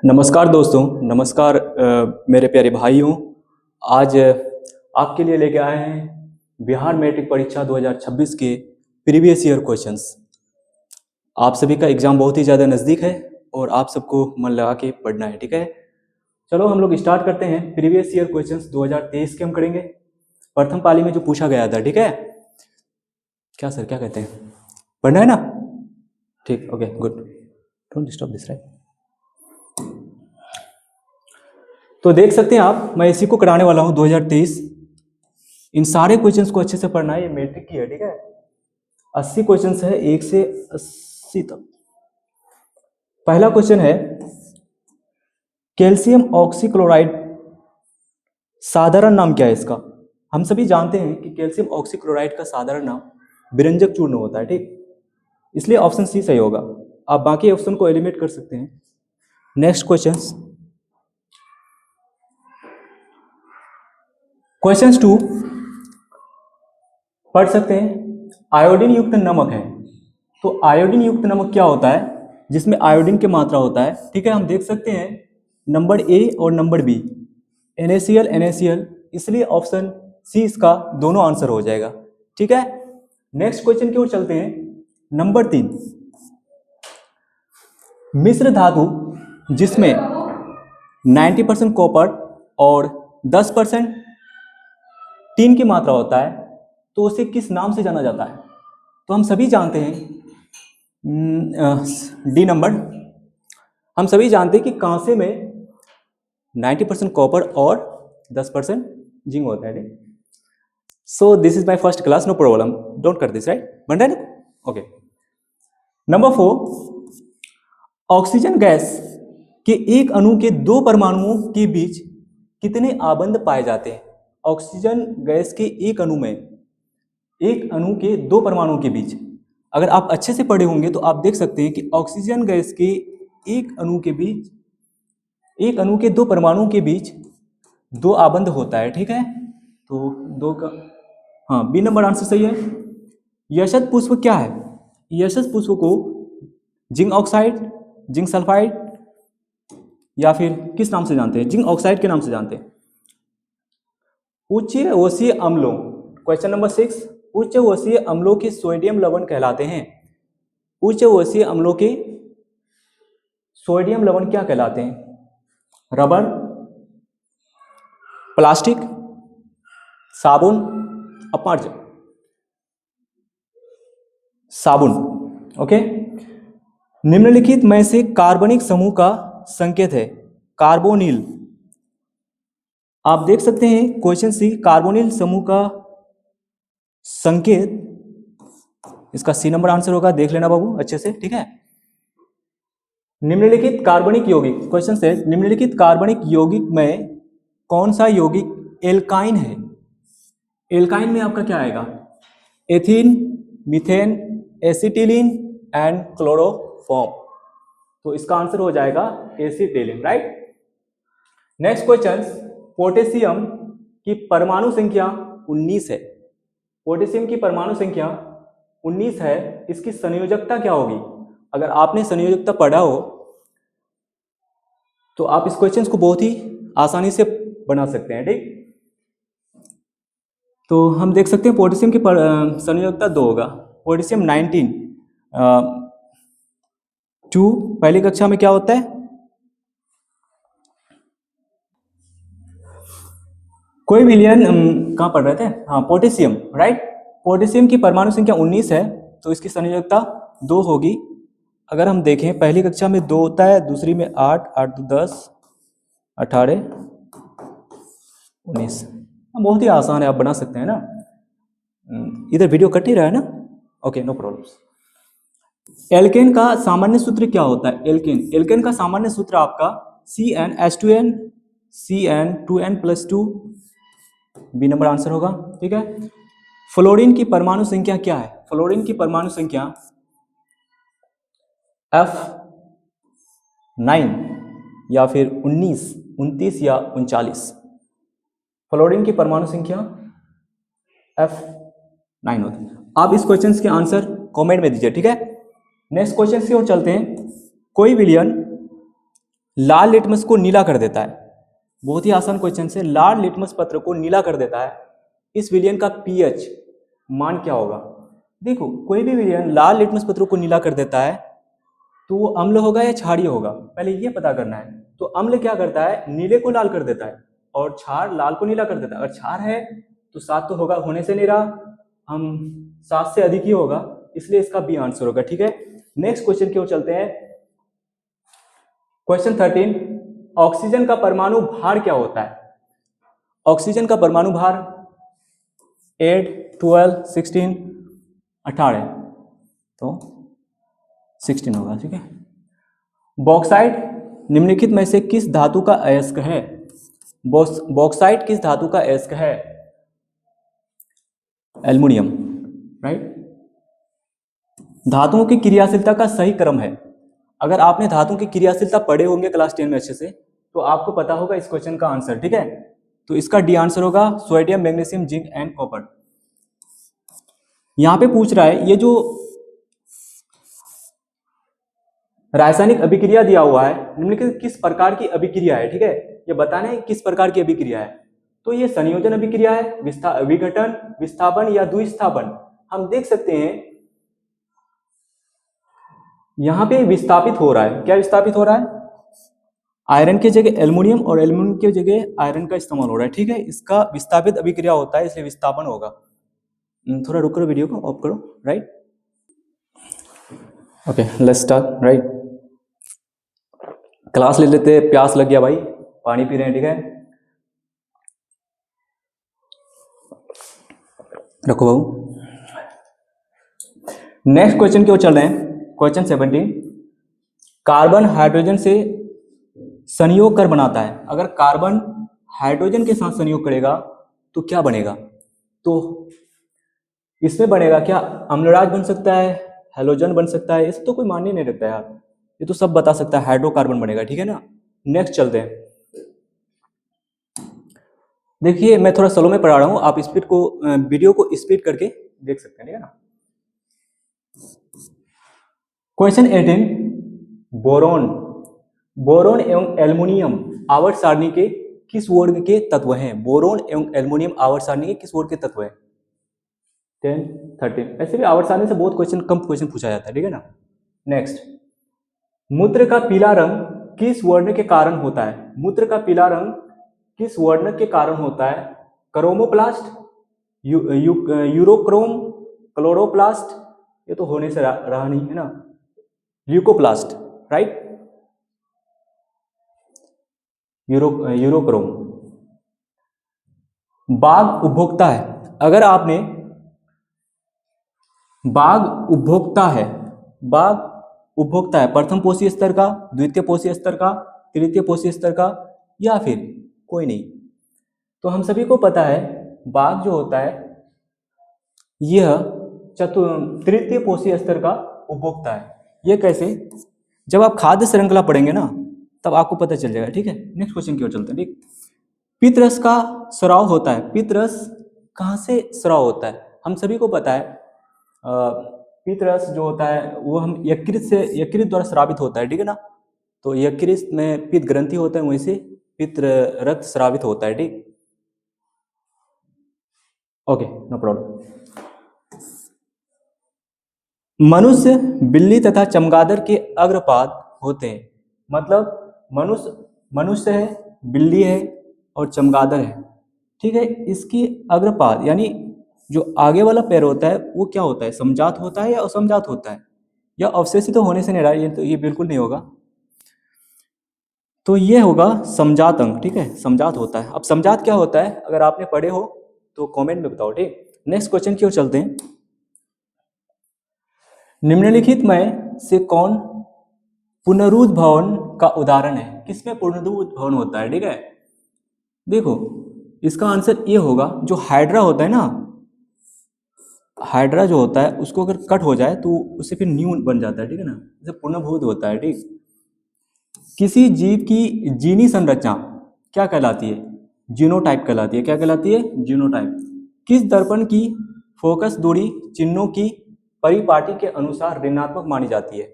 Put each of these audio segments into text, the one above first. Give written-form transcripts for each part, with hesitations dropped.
नमस्कार दोस्तों। नमस्कार मेरे प्यारे भाइयों। आज आपके लिए लेके आए हैं बिहार मैट्रिक परीक्षा 2026 के प्रीवियस ईयर क्वेश्चंस। आप सभी का एग्ज़ाम बहुत ही ज़्यादा नज़दीक है और आप सबको मन लगा के पढ़ना है, ठीक है। चलो हम लोग स्टार्ट करते हैं। प्रीवियस ईयर क्वेश्चंस 2023 के हम करेंगे। प्रथम पाली में जो पूछा गया था, ठीक है। क्या सर, क्या कहते हैं, पढ़ना है ना? ठीक, okay, good, don't disturb this, right. तो देख सकते हैं आप, मैं इसी को कराने वाला हूं 2023। इन सारे क्वेश्चंस को अच्छे से पढ़ना है। ये मैट्रिक की है, ठीक है। 80 क्वेश्चंस है, 1 से 80 तक। पहला क्वेश्चन है, कैल्शियम ऑक्सीक्लोराइड साधारण नाम क्या है इसका? हम सभी जानते हैं कि कैल्शियम ऑक्सीक्लोराइड का साधारण नाम विरंजक चूर्ण होता है, ठीक। इसलिए ऑप्शन सी सही होगा। आप बाकी ऑप्शन को एलिमिनेट कर सकते हैं। नेक्स्ट क्वेश्चन 2 पढ़ सकते हैं। आयोडीन युक्त नमक है, तो आयोडीन युक्त नमक क्या होता है? जिसमें आयोडीन की मात्रा होता है, ठीक है। हम देख सकते हैं नंबर ए और नंबर बी, NaCl NaCl, इसलिए ऑप्शन सी इसका दोनों आंसर हो जाएगा, ठीक है। नेक्स्ट क्वेश्चन की ओर चलते हैं। नंबर 3, मिश्र धातु जिसमें 90% कॉपर और 10% टीन की मात्रा होता है, तो उसे किस नाम से जाना जाता है? तो हम सभी जानते हैं, डी नंबर, हम सभी जानते हैं कि कांसे में 90% कॉपर और 10% जिंक होता है। So this is my first class, no problem, don't cut this, right. बन रहा है ना? ओके। नंबर 4, ऑक्सीजन गैस के एक अणु के दो परमाणुओं के बीच कितने आबंध पाए जाते हैं? ऑक्सीजन गैस के एक अणु में, एक अणु के दो परमाणुओं के बीच, अगर आप अच्छे से पढ़े होंगे तो आप देख सकते हैं कि ऑक्सीजन गैस के एक अणु के बीच, एक अणु के दो परमाणुओं के बीच दो आबंध होता है, ठीक है। तो दो का, हाँ, बी नंबर आंसर सही है। यशत पुष्प क्या है? यशत पुष्प को जिंक ऑक्साइड, जिंक सल्फाइड, या फिर किस नाम से जानते हैं? जिंक ऑक्साइड के नाम से जानते हैं। उच्च वसीय अम्लों, क्वेश्चन नंबर 6, उच्च वसीय अम्लों के सोडियम लवण कहलाते हैं। उच्च वसीय अम्लों के सोडियम लवण क्या कहलाते हैं? रबर, प्लास्टिक, साबुन, अपमार्जन, साबुन, ओके। निम्नलिखित में से कार्बनिक समूह का संकेत है कार्बोनिल। आप देख सकते हैं क्वेश्चन सी, कार्बोनिल समूह का संकेत, इसका सी नंबर आंसर होगा। देख लेना बाबू अच्छे से, ठीक है। निम्नलिखित कार्बनिक यौगिक, क्वेश्चन से, निम्नलिखित कार्बनिक यौगिक में कौन सा यौगिक एल्काइन है? एल्काइन में आपका क्या आएगा? Ethene, methane, acetylene and chloroform. तो इसका आंसर हो जाएगा acetylene, right. Next question, potassium की परमाणु संख्या 19 है। पोटेशियम की परमाणु संख्या 19 है, इसकी संयोजकता क्या होगी? अगर आपने संयोजकता पढ़ा हो तो आप इस क्वेश्चन को बहुत ही आसानी से बना सकते हैं, ठीक। तो हम देख सकते हैं पोटेशियम की संयोजकता 2 होगा। पोटेशियम 19 2 पहली कक्षा में क्या होता है? कोई विलियन कहाँ पढ़ रहे थे? हाँ, पोटेशियम, राइट। पोटेशियम की परमाणु संख्या 19 है, तो इसकी संयोजकता 2 होगी। अगर हम देखें पहली कक्षा में 2 होता है, दूसरी में 8, 8 2 10, 18 19। बहुत ही आसान है, आप बना सकते हैं ना। इधर वीडियो कट ही रहा है ना? Okay, no problem. एल्केन का सामान्य सूत्र क्या होता है? एल्केन, एल्केन का सामान्य सूत्र आपका CnH2n Cn2n+2, B number answer होगा, ठीक है। फ्लोरीन की परमाणु संख्या क्या है? फ्लोरीन की परमाणु संख्या F9 या फिर 19, 29 या 39। फ्लोरीन की परमाणु संख्या F9 होती है। आप इस क्वेश्चन के आंसर कमेंट में दीजिए, ठीक है। नेक्स्ट क्वेश्चन की ओर चलते हैं। कोई विलयन लाल लिटमस को नीला कर देता है। बहुत ही आसान क्वेश्चन है। लाल लिटमस पत्र को नीला कर देता है, इस विलयन का पीएच मान क्या होगा? देखो, कोई भी विलयन लाल लिटमस पत्र को नीला कर देता है तो वो अम्ल होगा या क्षारीय होगा, पहले ये पता करना है। तो अम्ल क्या करता है, नीले को लाल कर देता है, और क्षार लाल को नीला कर देता है। अगर क्षार है तो 7 तो होगा, होने से नहीं रहा, हम 7 से अधिक ही होगा, इसलिए इसका बी आंसर होगा। ठीक है, नेक्स्ट क्वेश्चन की ओर चलते हैं। क्वेश्चन 13, ऑक्सीजन का परमाणु भार क्या होता है? ऑक्सीजन का परमाणु भार 8, 12, 16, 18, तो 16 होगा। ठीक है, बॉक्साइट निम्नलिखित में से किस धातु का अयस्क है? बॉक्साइट किस धातु का अयस्क है? Aluminium, right. धातुओं की क्रियाशीलता का सही क्रम है। अगर आपने धातुओं की क्रियाशीलता पढ़े होंगे क्लास 10 में अच्छे से, तो आपको पता होगा इस क्वेश्चन का आंसर। ठीक है, तो इसका डी आंसर होगा sodium, magnesium, zinc and copper. यहां पे पूछ रहा है, ये जो रासायनिक अभिक्रिया दिया हुआ है, निम्नलिखित किस प्रकार की अभिक्रिया है? ठीक है, ये बताना है किस प्रकार की अभिक्रिया है। तो ये संयोजन अभिक्रिया है, विघटन, विस्थापन या द्विस्थापन। हम देख सकते हैं यहां पे विस्थापित हो रहा है। क्या विस्थापित हो रहा है? आयरन की जगह एल्युमिनियम और एल्युमिनियम की जगह आयरन का इस्तेमाल हो रहा है। ठीक है, इसका विस्थापित अभिक्रिया होता है, इसलिए विस्थापन होगा। थोड़ा रुक करो, वीडियो को ऑफ करो, right. Okay, let's start, right. Class ले लेते, प्यास लग गया भाई, पानी पी रहे हैं। ठीक है, रखो बाबू। नेक्स्ट क्वेश्चन की ओर चल रहे हैं। क्वेश्चन 17, कार्बन हाइड्रोजन से संयोग कर बनाता है। अगर कार्बन हाइड्रोजन के साथ संयोग करेगा तो क्या बनेगा? तो इसमें बनेगा क्या? अम्लराज बन सकता है, हेलोजन बन सकता है, इसे तो कोई मान ही नहीं रखता यार, ये तो सब बता सकता है, हाइड्रोकार्बन बनेगा। ठीक है ना, नेक्स्ट चलते हैं। देखिए, मैं थोड़ा स्लो में पढ़ा रहा हूँ, आप स्पीड को, वीडियो को स्पीड करके देख सकते हैं। ठीक है ना। क्वेश्चन 18, बोरोन बोरोन एवं एल्युमिनियम आवर्त सारणी के किस वर्ग के तत्व हैं? बोरोन एवं एल्युमिनियम आवर्त सारणी के किस वर्ग के तत्व हैं? 10, 13। ऐसे भी आवर्त सारणी से बहुत कम क्वेश्चन पूछा जाता है। ठीक है ना। नेक्स्ट, मूत्र का पीला रंग किस वर्ण के कारण होता है? मूत्र का पीला रंग किस वर्ण के कारण होता है? क्रोमोप्लास्ट, यूरोक्रोम, क्लोरोप्लास्ट, ये तो होने से रहा नहीं है ना, ल्यूकोप्लास्ट, राइट, यूरोक्रोम। बाघ उपभोक्ता है। अगर आपने बाघ उपभोक्ता है प्रथम पोषी स्तर का, द्वितीय पोषी स्तर का, तृतीय पोषी स्तर का, या फिर कोई नहीं, तो हम सभी को पता है बाघ जो होता है यह तृतीय पोषी स्तर का उपभोक्ता है। यह कैसे? जब आप खाद्य श्रृंखला पढ़ेंगे ना, तब आपको पता चल जाएगा। ठीक है, नेक्स्ट क्वेश्चन की ओर चलते हैं। ठीक, पित्तरस का स्राव होता है। पित्तरस कहाँ से स्राव होता है? हम सभी को पता है पित्तरस जो होता है वो हम यकृत द्वारा स्रावित होता है। ठीक है ना, तो यकृत में पित्त ग्रंथि होता है, वहीं से पित्त रक्त स्रावित होता है। ठीक, ओके, नो प्रॉब्लम। मनुष्य, बिल्ली तथा चमगादड़ के अग्रपाद होते हैं। मतलब मनुष्य है, बिल्ली है और चमगादड़ है। ठीक है, इसकी अग्रपाद यानी जो आगे वाला पैर होता है वो क्या होता है? समजात होता है या असमजात होता है? या अवशेषित तो होने से नहीं रहा, ये बिल्कुल नहीं होगा, तो ये होगा समजात अंग। ठीक है, समजात होता है। अब समजात क्या होता है, अगर आपने पढ़े हो तो कमेंट में बताओ। ठीक, नेक्स्ट क्वेश्चन की ओर चलते हैं। निम्नलिखित में से कौन पुनरुद्भवन का उदाहरण है? किसमें पुनरुद्भवन होता है? ठीक है, देखो इसका आंसर ये होगा, जो हाइड्रा होता है ना, हाइड्रा जो होता है उसको अगर कट हो जाए तो उससे फिर न्यू बन जाता है। ठीक है ना, जैसे पुनर्भूत होता है। ठीक, किसी जीव की जीनी संरचना क्या कहलाती है? जीनोटाइप कहलाती है। क्या कहलाती है? जीनोटाइप। किस दर्पण की फोकस दूरी चिन्हों की परिपाटी के अनुसार ऋणात्मक मानी जाती है?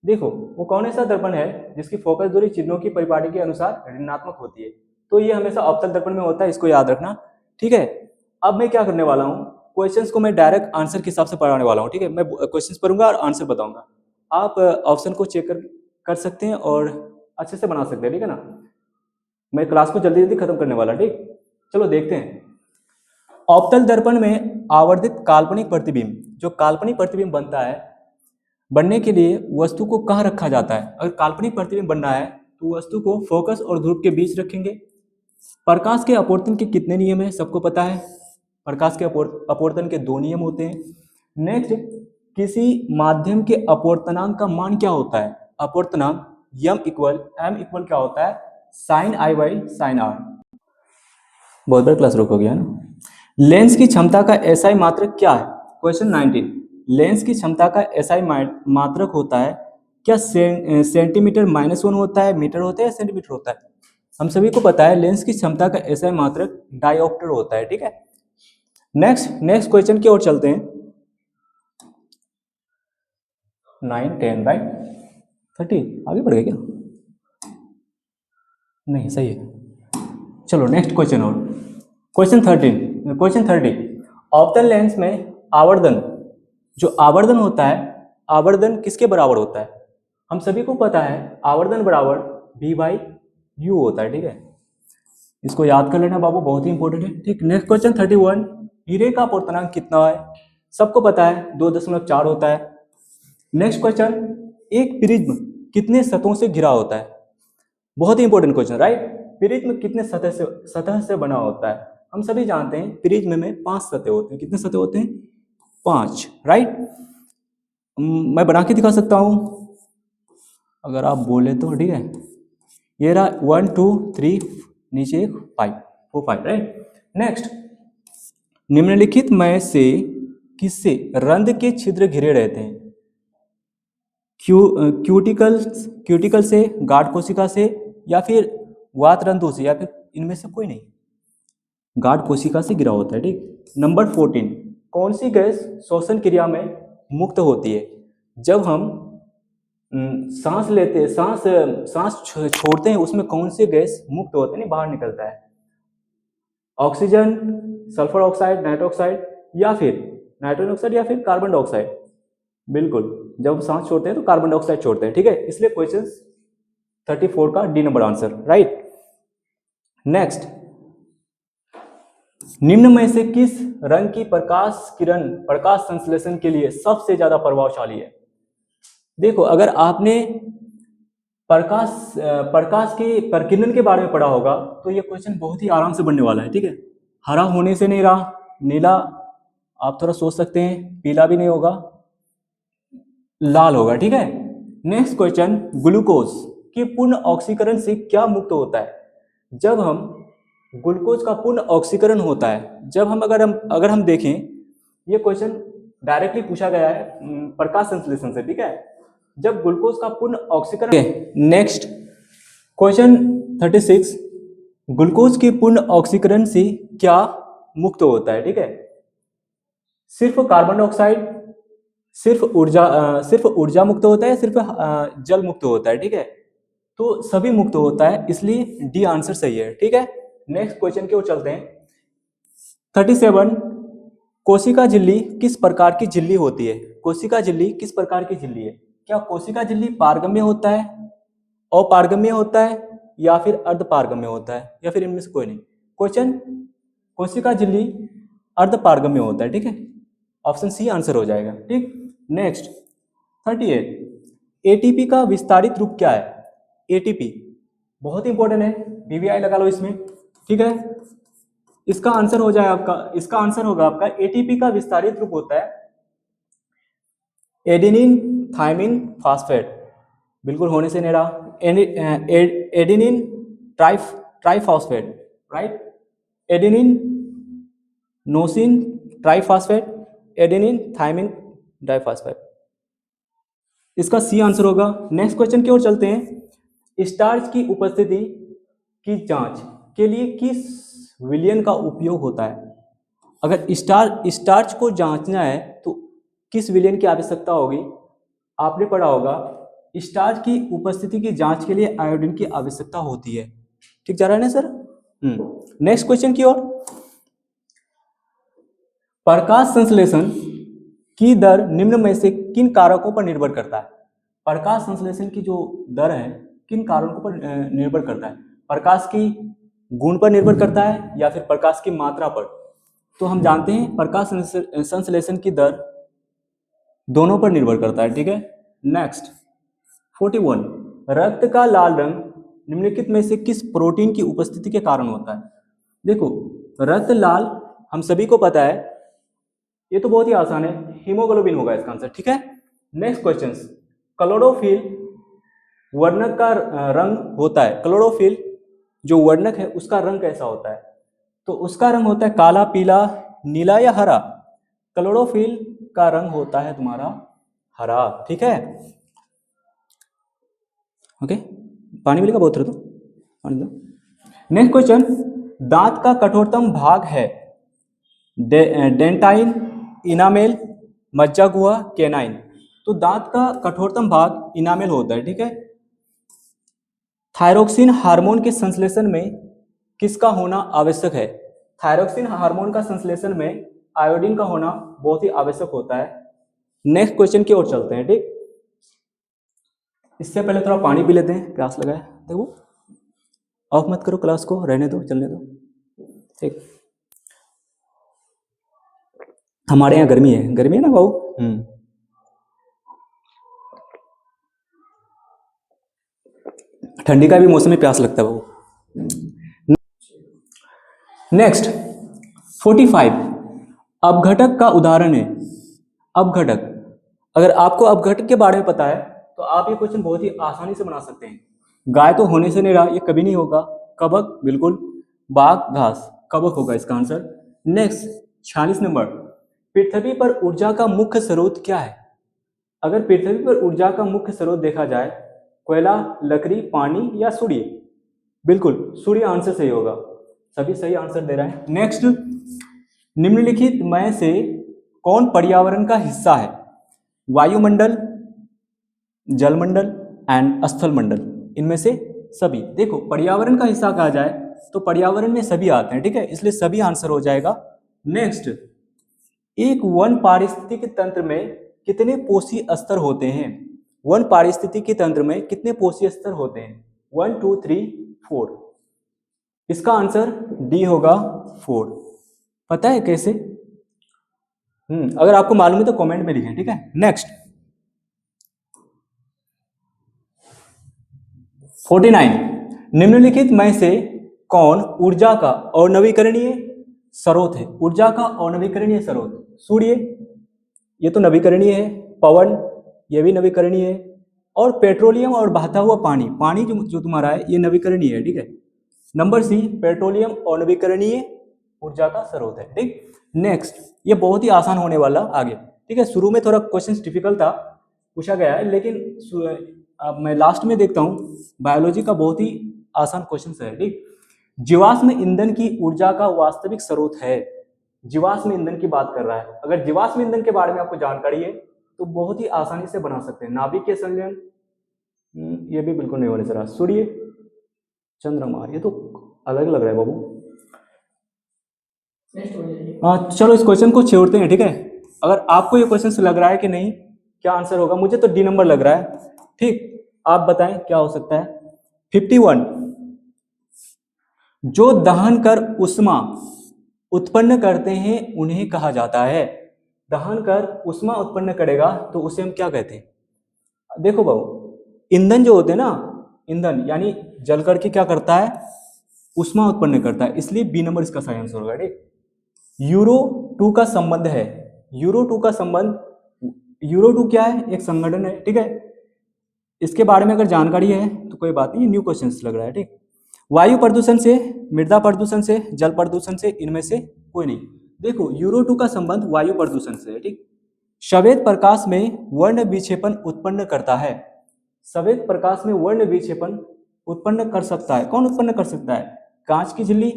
देखो वो कौन ऐसा दर्पण है जिसकी फोकस दूरी चिन्हों की परिपाटी के अनुसार ऋणात्मक होती है, तो ये हमेशा अवतल दर्पण में होता है, इसको याद रखना। ठीक है, अब मैं क्या करने वाला हूँ, क्वेश्चंस को मैं डायरेक्ट आंसर के हिसाब से पढ़ाने वाला हूँ। ठीक है, मैं क्वेश्चंस पढ़ूंगा और आंसर बताऊंगा, आप ऑप्शन को चेक कर सकते हैं और अच्छे से बना सकते हैं। ठीक है ना, मैं क्लास को जल्दी जल्दी खत्म करने वाला। ठीक, चलो देखते हैं। अवतल दर्पण में आवर्धित काल्पनिक प्रतिबिंब, जो काल्पनिक प्रतिबिंब बनता है, बनने के लिए वस्तु को कहाँ रखा जाता है? अगर काल्पनिक प्रतिबिंब बनना है तो वस्तु को फोकस और ध्रुव के बीच रखेंगे। प्रकाश के अपवर्तन के कितने नियम है, सबको पता है। प्रकाश के अपवर्तन के 2 नियम होते हैं। नेक्स्ट, किसी माध्यम के अपवर्तनांक का मान क्या होता है? अपवर्तनांक m इक्वल क्या होता है? Sine i by sine r. बहुत बार क्लास रोक हो गया ना। लेंस की क्षमता का एसआई मात्रक क्या है? क्वेश्चन 19, लेंस की क्षमता का एसआई मात्रक होता है क्या? सेंटीमीटर -1 होता है, मीटर होता है या सेंटीमीटर होता है? हम सभी को पता है लेंस की क्षमता का एसआई मात्रक डायोप्टर होता है। ठीक है, नेक्स्ट क्वेश्चन की ओर चलते हैं। 9, 10 राइट, 30 आगे बढ़ गए क्या? नहीं, सही है। चलो नेक्स्ट क्वेश्चन और क्वेश्चन 30। अवतल लेंस में आवर्धन, जो आवर्धन होता है, आवर्धन किसके बराबर होता है? हम सभी को पता है आवर्धन बराबर v/u होता है। ठीक है, इसको याद कर लेना बाबू, बहुत ही इंपॉर्टेंट है। ठीक, नेक्स्ट क्वेश्चन 31, हीरे का अपवर्तनांक कितना है? सबको पता है 2.4 होता है। नेक्स्ट क्वेश्चन, एक प्रिज्म कितने सतहों से घिरा होता है? बहुत ही इंपॉर्टेंट क्वेश्चन राइट। प्रिज्म कितने सतह से बना होता है? हम सभी जानते हैं प्रिज्म में 5 सतह होते हैं। कितने सतह होते हैं? 5 राइट। मैं बना के दिखा सकता हूं अगर आप बोले तो। ठीक है, ये रहा 1 2 3, नीचे 5 राइट। नेक्स्ट, निम्नलिखित में से किससे रंध्र के छिद्र घिरे रहते हैं? क्यूटिकल से, गाढ़ कोशिका से, या फिर वातरंध्रों से, या फिर इनमें से कोई नहीं? गाढ़ कोशिका से घिरा होता है। ठीक, नंबर 14, कौन सी गैस श्वसन क्रिया में मुक्त होती है? जब हम सांस लेते हैं, सांस छोड़ते हैं, उसमें कौन सी गैस मुक्त होती है, नहीं बाहर निकलता है? ऑक्सीजन, सल्फर ऑक्साइड, नाइट्रोक्साइड, या फिर नाइट्रोजन ऑक्साइड, या फिर कार्बन डाइऑक्साइड? बिल्कुल, जब सांस छोड़ते हैं तो कार्बन डाइऑक्साइड छोड़ते हैं। ठीक है, इसलिए क्वेश्चन 34 का D number answer right. Next, निम्न में से किस रंग की प्रकाश किरण प्रकाश संश्लेषण के लिए सबसे ज्यादा प्रभावशाली है? देखो, अगर आपने प्रकाश की प्रकीर्णन के बारे में पढ़ा होगा तो ये क्वेश्चन बहुत ही आराम से बनने वाला है। ठीक है, हरा होने से नहीं रहा, नीला आप थोड़ा सोच सकते हैं, पीला भी नहीं होगा, लाल होगा। ठीक है, नेक्स्ट क्वेश्चन, ग्लूकोज की पूर्ण ऑक्सीकरण से क्या मुक्त होता है? जब हम ग्लूकोज का पूर्ण ऑक्सीकरण होता है, जब हम अगर हम देखें, ये क्वेश्चन डायरेक्टली पूछा गया है प्रकाश संश्लेषण से। ठीक है, जब ग्लूकोज का पूर्ण ऑक्सीकरण। नेक्स्ट क्वेश्चन 36, ग्लूकोज के पूर्ण ऑक्सीकरण से क्या मुक्त होता है? ठीक है, सिर्फ कार्बन डाइऑक्साइड, सिर्फ ऊर्जा मुक्त होता है, सिर्फ जल मुक्त होता है? ठीक है, तो सभी मुक्त होता है, इसलिए डी आंसर सही है। ठीक है, नेक्स्ट क्वेश्चन की ओर चलते हैं। 37, कोशिका झिल्ली किस प्रकार की झिल्ली होती है? कोशिका झिल्ली किस प्रकार की झिल्ली है? क्या कोशिका झिल्ली पारगम्य होता है, अपारगम्य होता है, या फिर अर्धपारगम्य होता है, या फिर इनमें से कोई नहीं? क्वेश्चन, कोशिका झिल्ली अर्धपारगम्य होता है। ठीक है, ऑप्शन सी आंसर हो जाएगा। ठीक, नेक्स्ट 38, एटीपी का विस्तारित रूप क्या है? एटीपी बहुत इंपॉर्टेंट है, पीवीआई लगा लो इसमें। ठीक है, इसका आंसर होगा आपका एटीपी का विस्तारित रूप होता है एडेनिन थायमिन फास्फेट। बिल्कुल होने से नहीं रहा, एडेनिन ट्राइफॉस्फेट राइट, एडेनिन नोसिन ट्राइफॉस्फेट, एडेनिन थायमिन डाइफॉस्फेट, इसका सी आंसर होगा। नेक्स्ट क्वेश्चन की ओर चलते हैं। स्टार्च की उपस्थिति की जांच के लिए किस विलयन का उपयोग होता है? अगर स्टार्च को जांचना है तो किस विलयन की आवश्यकता होगी? आपने पढ़ा होगा स्टार्च की उपस्थिति की जांच के लिए आयोडीन की आवश्यकता होती है। ठीक जा रहा है ना सर? नेक्स्ट क्वेश्चन की ओर। प्रकाश संश्लेषण की दर निम्न में से किन कारकों पर निर्भर करता है? प्रकाश संश्लेषण की जो दर है किन कारकों पर निर्भर करता है? प्रकाश की गुण पर निर्भर करता है या फिर प्रकाश की मात्रा पर? तो हम जानते हैं प्रकाश संश्लेषण की दर दोनों पर निर्भर करता है। ठीक है, नेक्स्ट 41, रक्त का लाल रंग निम्नलिखित में से किस प्रोटीन की उपस्थिति के कारण होता है? देखो, रक्त लाल हम सभी को पता है, ये तो बहुत ही आसान है, हीमोग्लोबिन होगा इसका आंसर। ठीक है, नेक्स्ट क्वेश्चन, क्लोरोफिल वर्णक का रंग होता है, क्लोरोफिल जो वर्णक है उसका रंग कैसा होता है? तो उसका रंग होता है काला, पीला, नीला या हरा? क्लोरोफिल का रंग होता है तुम्हारा हरा। ठीक है, ओके, पानी मिलेगा बहुत तो पानी दो। नेक्स्ट क्वेश्चन, दांत का कठोरतम भाग है डेंटाइन, इनामेल, मज्जा गुहा, कैनाइन? तो दांत का कठोरतम भाग इनामेल होता है। ठीक है, थायरोक्सिन हार्मोन के संश्लेषण में किसका होना आवश्यक है? थायरोक्सिन हार्मोन का संश्लेषण में आयोडीन का होना बहुत ही आवश्यक होता है। नेक्स्ट क्वेश्चन की ओर चलते हैं। ठीक, इससे पहले थोड़ा पानी पी लेते हैं, प्यास लगा है। देखो, ऑफ मत करो क्लास को, रहने दो, चलने दो। ठीक, हमारे यहाँ गर्मी है ना बाबू। ठंडी का भी मौसम में प्यास लगता है बाबू। नेक्स्ट 45, अपघटक का उदाहरण है। अपघटक, अगर आपको अपघटक के बारे में पता है तो आप ये क्वेश्चन बहुत ही आसानी से बना सकते हैं। गाय तो होने से नहीं रहा, ये कभी नहीं होगा। कबक, बिल्कुल। बाघ, घास, कबक होगा इसका आंसर। नेक्स्ट 46 नंबर, पृथ्वी पर ऊर्जा का मुख्य स्रोत क्या है? अगर पृथ्वी पर ऊर्जा का मुख्य स्रोत देखा जाए, कोयला, लकड़ी, पानी या सूर्य? बिल्कुल सूर्य आंसर सही होगा, सभी सही आंसर दे रहे हैं। नेक्स्ट, निम्नलिखित में से कौन पर्यावरण का हिस्सा है? वायुमंडल, जलमंडल एंड स्थलमंडल, इनमें से सभी। देखो, पर्यावरण का हिस्सा कहा जाए तो पर्यावरण में सभी आते हैं। ठीक है, इसलिए सभी आंसर हो जाएगा। नेक्स्ट, एक वन पारिस्थितिकी तंत्र में कितने पोषी स्तर होते हैं? वन पारिस्थितिकी तंत्र में कितने पोषी स्तर होते हैं? 1 2 3 4। इसका आंसर डी होगा 4। पता है कैसे? अगर आपको मालूम है तो कमेंट में लिखें। ठीक है, नेक्स्ट 49, निम्नलिखित में से कौन ऊर्जा का अनवीकरणीय स्रोत है? ऊर्जा का अनवीकरणीय स्रोत, सूर्य, ये तो नवीकरणीय है। पवन, ये भी नवीकरणीय है। और पेट्रोलियम और बहता हुआ पानी, पानी जो तुम्हारा है ये नवीकरणीय है। ठीक है, नंबर सी, पेट्रोलियम अनवीकरणीय ऊर्जा का स्रोत है। ठीक, नेक्स्ट, ये बहुत ही आसान होने वाला आगे। ठीक है, शुरू में थोड़ा क्वेश्चन डिफिकल्ट था, पूछा गया है, लेकिन अब मैं लास्ट में देखता हूँ बायोलॉजी का बहुत ही आसान क्वेश्चन है। ठीक, जीवाश्म ईंधन की ऊर्जा का वास्तविक स्रोत है। जीवाश्म ईंधन की बात कर रहा है। अगर जीवाश्म ईंधन के बारे में आपको जानकारी है तो बहुत ही आसानी से बना सकते हैं। नाभिकीय संलयन, ये भी बिल्कुल नहीं होने से रहा। सूर्य, चंद्रमा, ये तो अलग लग रहा है बाबू। हाँ, चलो इस क्वेश्चन को छोड़ते हैं। ठीक है, अगर आपको ये क्वेश्चन लग रहा है कि नहीं क्या आंसर होगा, मुझे तो डी नंबर लग रहा है। ठीक, आप बताएं क्या हो सकता है। 51, जो दहन कर ऊष्मा उत्पन्न करते हैं उन्हें कहा जाता है। दहन कर ऊष्मा उत्पन्न करेगा तो उसे हम क्या कहते हैं? देखो बाबू, ईंधन जो होते हैं ना, ईंधन यानी जल करके क्या करता है? ऊष्मा उत्पन्न करता है, इसलिए बी नंबर इसका सही आंसर होगा। ठीक, यूरो 2 का संबंध है। यूरो 2 का संबंध, यूरो 2 क्या है? एक संगठन है। ठीक है, इसके बारे में अगर जानकारी है तो कोई बात नहीं, न्यू क्वेश्चन लग रहा है। ठीक, वायु प्रदूषण से, मृदा प्रदूषण से, जल प्रदूषण से, इनमें से कोई नहीं। देखो, यूरो 2 का संबंध वायु प्रदूषण से है। ठीक, श्वेत प्रकाश में वर्ण विक्षेपण उत्पन्न करता है। श्वेत प्रकाश में वर्ण विक्षेपण उत्पन्न कर सकता है। कौन उत्पन्न कर सकता है? कांच की झिल्ली,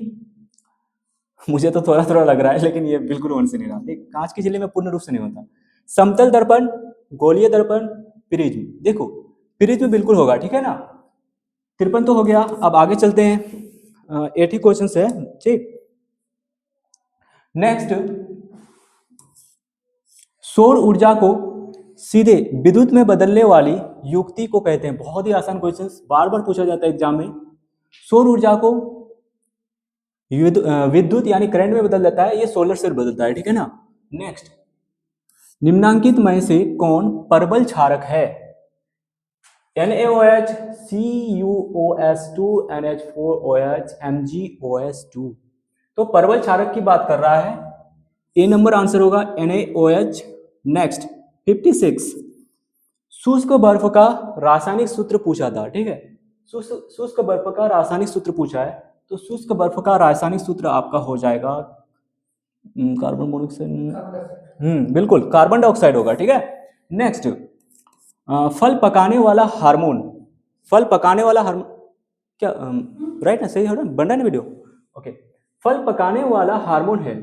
मुझे तो थोड़ा थोड़ा लग रहा है, लेकिन ये बिल्कुल वन से नहीं रहा। ठीक, कांच की झिल्ली में पूर्ण रूप से नहीं होता। समतल दर्पण, गोलीय दर्पण, प्रिज्म। देखो, प्रिज्म बिल्कुल होगा, ठीक है ना। 53 तो हो गया। अब आगे चलते हैं, 80 क्वेश्चन है, ठीक। नेक्स्ट, सौर ऊर्जा को सीधे विद्युत में बदलने वाली युक्ति को कहते हैं। बहुत ही आसान क्वेश्चन, बार बार पूछा जाता है एग्जाम में। सौर ऊर्जा को विद्युत यानी करंट में बदल देता है, ये सोलर से बदलता है, ठीक है ना। नेक्स्ट, निम्नांकित में से कौन परबल क्षारक है? NaOH, CuOS2, NH4OH, MgOS2। तो परबल क्षारक की बात कर रहा है, ए नंबर आंसर होगा NaOH। नेक्स्ट 56, शुष्क बर्फ का रासायनिक सूत्र पूछा था, ठीक है। शुष्क बर्फ का रासायनिक सूत्र पूछा है, तो शुष्क बर्फ का रासायनिक सूत्र आपका हो जाएगा कार्बन मोनोऑक्साइड, बिल्कुल कार्बन डाइऑक्साइड होगा, ठीक है। नेक्स्ट, फल पकाने वाला हार्मोन, फल पकाने वाला हार्मोन क्या, राइट ना, सही हो रहा है, बन रहा है ना वीडियो, ओके। फल पकाने वाला हार्मोन है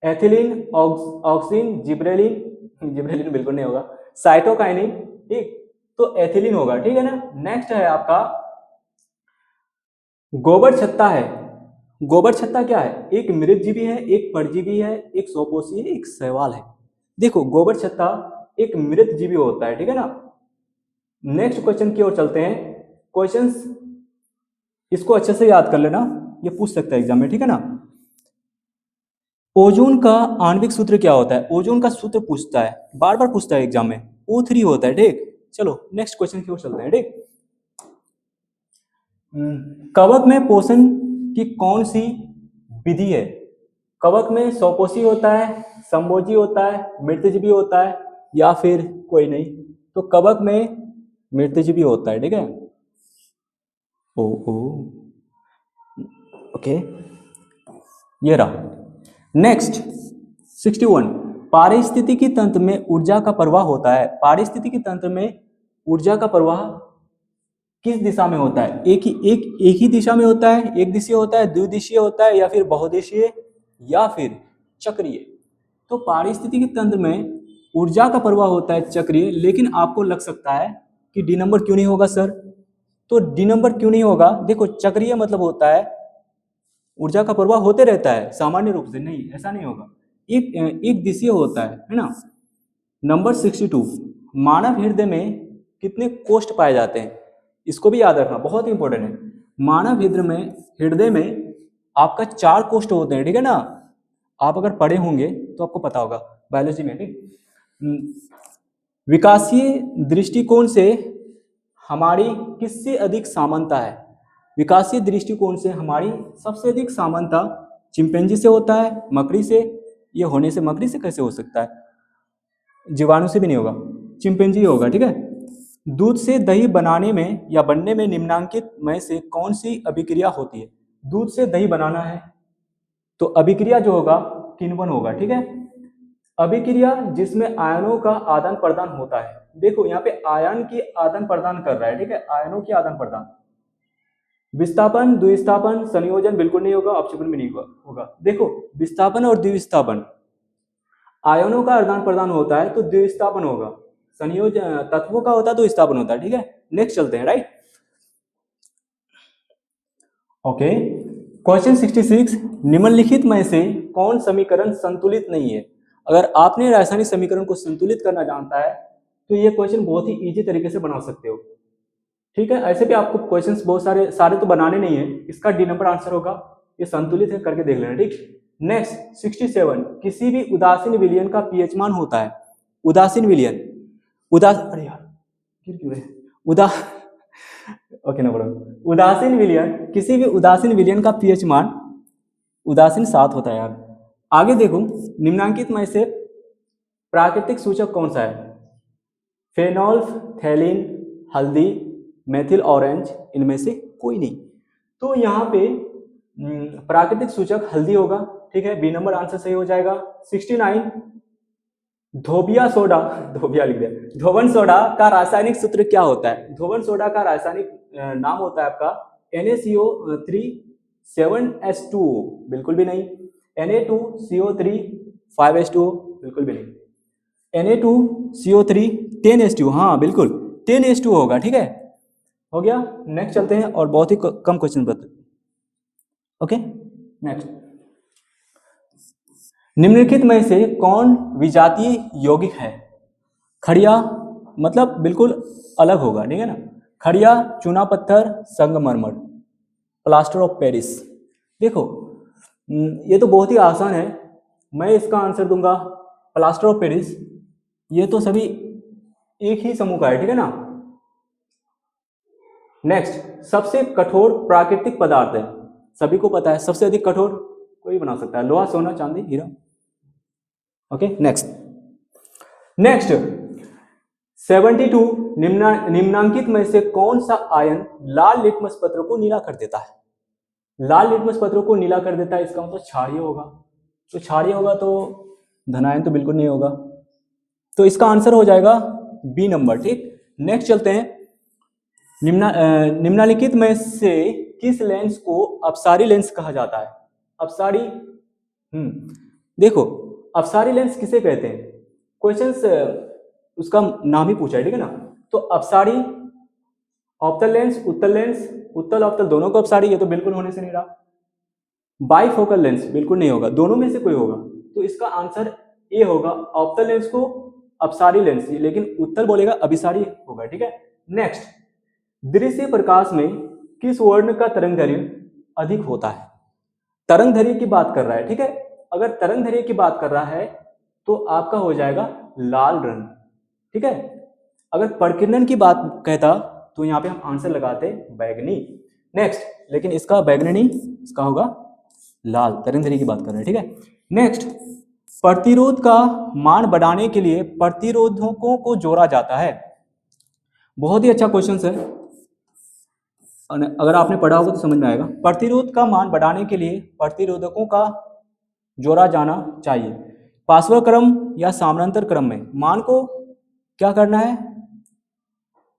एथिलीन, ऑक्सिन, जिब्रेलिन, जिब्रेलिन बिल्कुल नहीं होगा, साइटोकाइनिन, ठीक, तो एथिलीन होगा, ठीक है ना। नेक्स्ट है आपका गोबर छत्ता है। गोबर छत्ता क्या है? एक मृतजीवी है, एक परजीवी है, एक स्वपोषी है, एक शैवाल है। देखो गोबर छत्ता एक मृतजीवी होता है, ठीक है ना। नेक्स्ट क्वेश्चन की ओर चलते हैं। क्वेश्चंस इसको अच्छे से याद कर लेना, ये पूछ सकता है एग्जाम में, ठीक है ना। ओजोन का आणविक सूत्र क्या होता है? ओजोन का सूत्र पूछता है, बार बार पूछता है एग्जाम में, O3 होता है, ठीक। चलो नेक्स्ट क्वेश्चन की ओर चलते हैं, ठीक। कवक में पोषण की कौन सी विधि है? कवक में स्वपोषी होता है, संभोजी होता है, मृतजीवी होता है, या फिर कोई नहीं? तो कवक में मृतजीवी होता है, ठीक है। ओ ओके, ये रहा। नेक्स्ट 61, पारिस्थितिकी तंत्र में ऊर्जा का प्रवाह होता है। पारिस्थितिकी तंत्र में ऊर्जा का प्रवाह किस दिशा में होता है? एक ही दिशा में होता है, एक दिशीय होता है, द्विदिशीय होता है, या फिर बहुदिशीय, या फिर चक्रीय? तो पारिस्थितिकी तंत्र में ऊर्जा का प्रवाह होता है चक्रीय, लेकिन आपको लग सकता है कि डी नंबर क्यों नहीं होगा सर? तो डी नंबर क्यों नहीं होगा? देखो चक्रीय मतलब होता है ऊर्जा का प्रवाह होते रहता है सामान्य रूप से, नहीं ऐसा नहीं होगा, एक दिशीय होता है ना। नंबर 62, मानव हृदय में कितने कोष्ठ पाए जाते हैं? इसको भी याद रखना, बहुत ही इंपॉर्टेंट है। मानव हृदय में आपका 4 कोष्ठ होते हैं, ठीक है ना। आप अगर पढ़े होंगे तो आपको पता होगा बायोलॉजी में, ठीक। विकासीय दृष्टिकोण से हमारी किससे अधिक समानता है? विकासीय दृष्टिकोण से हमारी सबसे अधिक समानता चिंपैंजी से होता है, मकड़ी से। ये होने से मकड़ी से कैसे हो सकता है? जीवाणु से भी नहीं होगा, चिंपैंजी होगा, ठीक है। दूध से दही बनाने में या बनने में निम्नांकित में से कौन सी अभिक्रिया होती है? दूध से दही बनाना है तो अभिक्रिया जो होगा किण्वन होगा, ठीक है। अभिक्रिया जिसमें आयनों का आदान प्रदान होता है। देखो यहाँ पे आयन की आदान प्रदान कर रहा है, ठीक है, आयनों की आदान प्रदान। विस्थापन, द्विस्थापन, संयोजन बिल्कुल नहीं होगा, ऑप्शन में नहीं होगा। देखो विस्थापन और द्विस्थापन आयनों का आदान प्रदान होता है तो द्विस्थापन होगा, संयोजन तत्वों का होता है तो विस्थापन होता है, ठीक है। नेक्स्ट चलते हैं, राइट, ओके। क्वेश्चन 66, निम्नलिखित में से कौन समीकरण संतुलित नहीं है? अगर आपने रासायनिक समीकरण को संतुलित करना जानता है तो ये क्वेश्चन बहुत ही इजी तरीके से बना सकते हो, ठीक है। ऐसे भी आपको क्वेश्चंस बहुत सारे तो बनाने नहीं है, इसका डी नंबर आंसर होगा, ये संतुलित है, करके देख लेना, ठीक। नेक्स्ट 67, किसी भी उदासीन विलयन का पीएच मान होता है। उदासीन विलयन, अरे यार गिर क्यों रहे, ओके ना बड़ा, उदासीन विलयन, किसी भी उदासीन विलयन का पीएच मान उदासीन 7 होता है यार। आगे देखो, निम्नांकित में से प्राकृतिक सूचक कौन सा है? फेनॉल, थैलिन, हल्दी, मेथिल ऑरेंज, इनमें से कोई नहीं। तो यहाँ पे प्राकृतिक सूचक हल्दी होगा, ठीक है, बी नंबर आंसर सही हो जाएगा। 69, धोबिया सोडा, धोबिया लिख दिया, धोबन सोडा का रासायनिक सूत्र क्या होता है? धोबन सोडा का रासायनिक नाम होता है आपका NaCO3 7H2O, बिल्कुल भी नहीं। Na2CO3 5H2O, बिल्कुल भी नहीं। Na2CO3 10H2O, हाँ बिल्कुल 10:2 होगा, ठीक है, हो गया। नेक्स्ट चलते हैं और बहुत ही कम क्वेश्चन बता। ओके, नेक्स्ट, निम्नलिखित में से कौन विजातीय यौगिक है? खड़िया मतलब बिल्कुल अलग होगा, ठीक है ना। खड़िया, चूना पत्थर, संगमरमर, प्लास्टर ऑफ पेरिस। देखो ये तो बहुत ही आसान है, मैं इसका आंसर दूंगा प्लास्टर ऑफ पेरिस। ये तो सभी एक ही समूह का है, ठीक है ना। नेक्स्ट, सबसे कठोर प्राकृतिक पदार्थ है, सभी को पता है सबसे अधिक कठोर कोई बना सकता है, लोहा, सोना, चांदी, हीरा। ओके, नेक्स्ट 72 निम्नांकित में से कौन सा आयन लाल लिटमस पत्र को नीला कर देता है? लाल लिटमस पत्र को नीला कर देता है, इसका मतलब क्षारीय होगा। तो क्षारीय होगा तो धनायन तो बिल्कुल नहीं होगा, तो इसका आंसर हो जाएगा बी नंबर, ठीक। नेक्स्ट चलते हैं, निम्नलिखित में से किस लेंस को अपसारी लेंस कहा जाता है? अपसारी, देखो अपसारी लेंस किसे कहते हैं? क्वेश्चंस उसका नाम ही पूछा है, ठीक है ना। तो अपसारी, ऑप्टल लेंस, उत्तल लेंस, उत्तल ऑप्टल दोनों को अपसारी, ये तो बिल्कुल होने से नहीं रहा। बाइफोकल लेंस बिल्कुल नहीं होगा, दोनों में से कोई होगा, तो इसका आंसर ए होगा। ऑप्टल लेंस को अपसारी लेंस, लेकिन उत्तल बोलेगा अभिसारी होगा, ठीक है। नेक्स्ट, दृश्य प्रकाश में किस वर्ण का तरंगदैर्घ्य अधिक होता है? तरंगदैर्घ्य की बात कर रहा है, ठीक है। अगर तरंगदैर्घ्य की बात कर रहा है तो आपका हो जाएगा लाल रंग, ठीक है। अगर प्रकीर्णन की बात कहता तो यहाँ पे हम आंसर लगाते बैगनी। नेक्स्ट, लेकिन इसका बैगनी नहीं, इसका होगा लाल, तरंगदैर्घ्य की बात कर रहे हैं, ठीक है। नेक्स्ट, प्रतिरोध का मान बढ़ाने के लिए प्रतिरोधकों को जोड़ा जाता है। बहुत ही अच्छा क्वेश्चन है, अगर आपने पढ़ा होगा तो समझ में आएगा। प्रतिरोध का मान बढ़ाने के लिए प्रतिरोधकों का जोड़ा जाना चाहिए, पार्श्व क्रम या समानांतर क्रम में। मान को क्या करना है?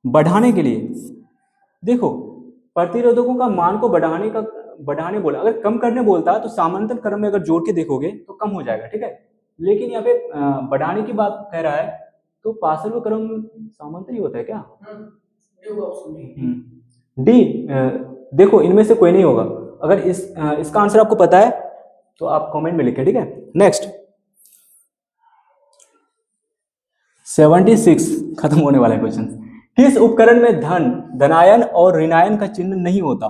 बढ़ाने के लिए। देखो प्रतिरोधकों का मान को बढ़ाने बोला, अगर कम करने बोलता है तो समानांतर क्रम में अगर जोड़ के देखोगे तो कम हो जाएगा, ठीक है। लेकिन यहाँ पे बढ़ाने की बात कह रहा है तो पार्श्व क्रम समानांतर ही होता है क्या? डी, देखो इनमें से कोई नहीं होगा। अगर इसका आंसर आपको पता है तो आप कमेंट में लिखें, ठीक है। नेक्स्ट 76 खत्म होने वाला है क्वेश्चन। किस उपकरण में धनायन और ऋणायन का चिन्ह नहीं होता?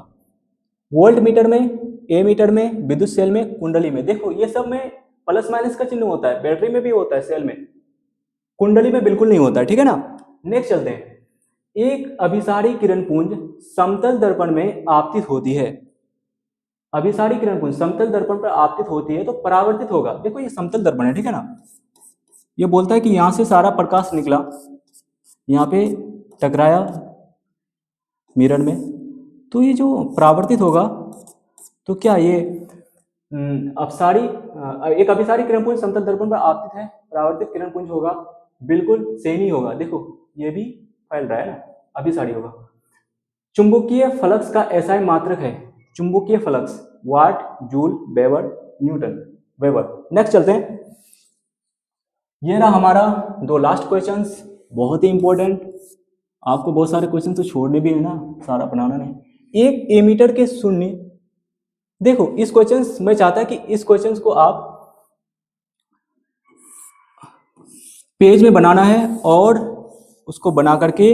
वोल्ट मीटर में, ए मीटर में, विद्युत सेल में, कुंडली में। देखो ये सब में प्लस माइनस का चिन्ह होता है, बैटरी में भी होता है, सेल में, कुंडली में बिल्कुल नहीं होता है, ठीक है ना। नेक्स्ट चलते हैं, एक अभिसारी किरण पुंज समतल दर्पण में आपतित होती है। अभिसारी किरण पुंज समतल दर्पण पर आपतित होती है तो परावर्तित होगा। देखो ये समतल दर्पण है, ठीक है ना। ये बोलता है कि यहां से सारा प्रकाश निकला, यहाँ पे टकराया मिरर में, तो ये जो परावर्तित होगा तो क्या ये एक अभिसारी किरण पुंज समतल दर्पण पर आपतित है, परावर्तित किरण पुंज होगा, बिल्कुल सेम ही होगा। देखो ये भी फैल रहा है ना, अभिसारी होगा। चुंबकीय फ्लक्स का एसआई मात्रक है, चुंबकीय flux, watt, joule, weber, newton, weber. Next चलते हैं, ये रहा हमारा 2 लास्ट क्वेश्चंस, बहुत ही इंपॉर्टेंट। आपको बहुत सारे क्वेश्चन तो छोड़ने भी है ना, सारा बनाना नहीं। एक एमीटर के शून्य, देखो इस क्वेश्चंस मैं चाहता कि इस क्वेश्चंस को आप पेज में बनाना है और उसको बना करके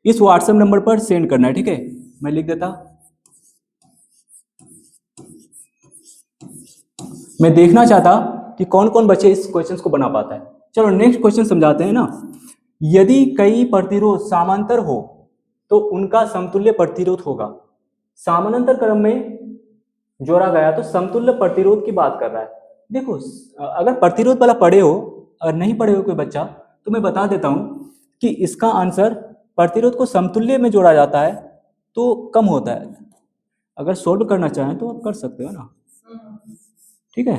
इस व्हाट्सएप नंबर पर सेंड करना है, ठीक है। मैं लिख देता, मैं देखना चाहता कि कौन कौन बच्चे इस क्वेश्चंस को बना पाता है। चलो नेक्स्ट क्वेश्चन समझाते हैं ना। यदि कई प्रतिरोध समांतर हो तो उनका समतुल्य प्रतिरोध होगा। समानांतर क्रम में जोड़ा गया तो समतुल्य प्रतिरोध की बात कर रहा है। देखो अगर प्रतिरोध वाला पढ़े हो, अगर नहीं पढ़े हो कोई बच्चा, तो मैं बता देता हूं कि इसका आंसर प्रतिरोध को समतुल्य में जोड़ा जाता है तो कम होता है। अगर सोल्व करना चाहें तो आप कर सकते हो ना, ठीक है।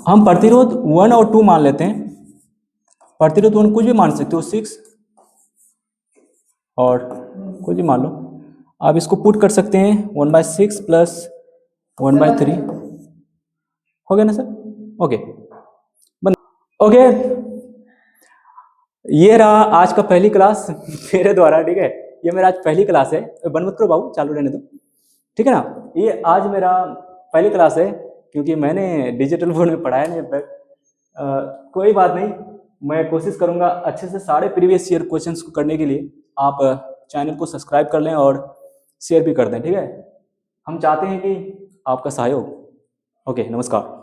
हम प्रतिरोध 1 और 2 मान लेते हैं। प्रतिरोध 1 कुछ भी मान सकते हो, 6 और कुछ भी मान लो। आप इसको पुट कर सकते हैं 1/6 प्लस 1/3, हो गया ना सर? ओके। ओके, ये रहा आज का पहली क्लास मेरे द्वारा, ठीक है। ये मेरा आज पहली क्लास है, बंद मत करो बाबू, चालू रहने दो, ठीक है ना। ये आज मेरा पहली क्लास है क्योंकि मैंने डिजिटल बोर्ड में पढ़ाया नहीं अब तक। कोई बात नहीं, मैं कोशिश करूंगा अच्छे से सारे प्रीवियस ईयर क्वेश्चंस को करने के लिए। आप चैनल को सब्सक्राइब कर लें और शेयर भी कर दें, ठीक है। हम चाहते हैं कि आपका सहयोग। ओके, नमस्कार।